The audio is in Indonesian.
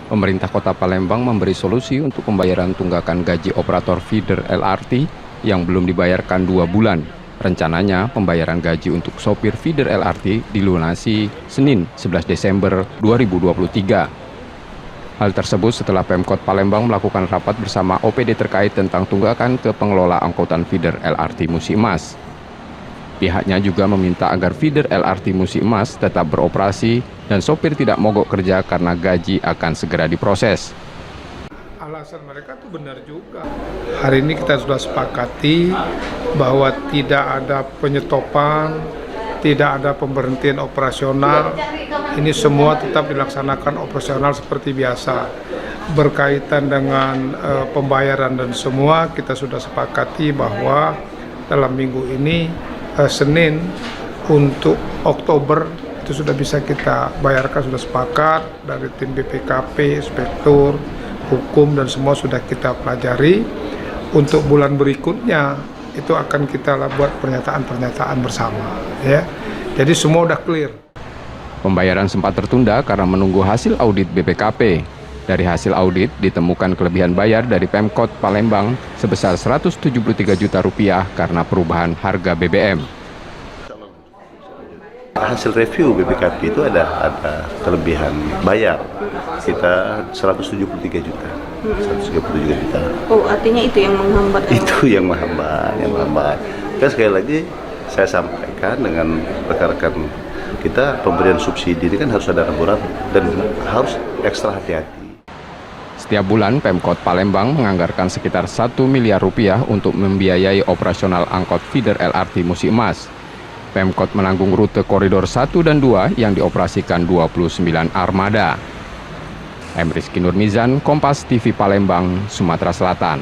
Pemerintah Kota Palembang memberi solusi untuk pembayaran tunggakan gaji operator feeder LRT yang belum dibayarkan 2 bulan. Rencananya, pembayaran gaji untuk sopir feeder LRT dilunasi Senin 11 Desember 2023. Hal tersebut setelah Pemkot Palembang melakukan rapat bersama OPD terkait tentang tunggakan ke pengelola angkutan feeder LRT Musi Emas. Pihaknya juga meminta agar feeder LRT Musi Emas tetap beroperasi dan sopir tidak mogok kerja karena gaji akan segera diproses. Alasan mereka itu benar juga. Hari ini kita sudah sepakati bahwa tidak ada penyetopan, tidak ada pemberhentian operasional. Ini semua tetap dilaksanakan operasional seperti biasa. Berkaitan dengan pembayaran dan semua, kita sudah sepakati bahwa dalam minggu ini Senin untuk Oktober itu sudah bisa kita bayarkan, sudah sepakat dari tim BPKP, inspektur, hukum dan semua sudah kita pelajari. Untuk bulan berikutnya itu akan kita buat pernyataan-pernyataan bersama, ya. Jadi semua udah clear. Pembayaran sempat tertunda karena menunggu hasil audit BPKP. Dari hasil audit ditemukan kelebihan bayar dari Pemkot Palembang sebesar Rp173 juta karena perubahan harga BBM. Hasil review BPKP itu ada kelebihan bayar kita 173 juta. 133 juta. Oh, artinya itu yang menghambat. Itu yang menghambat. Kan sekali lagi saya sampaikan dengan rekan-rekan kita, pemberian subsidi ini kan harus ada rambu-rambu dan harus ekstra hati-hati. Setiap bulan, Pemkot Palembang menganggarkan sekitar Rp1 miliar untuk membiayai operasional angkot feeder LRT Musi Emas. Pemkot menanggung rute koridor 1 dan 2 yang dioperasikan 29 armada. Rizky Nurmizan, Kompas TV Palembang, Sumatera Selatan.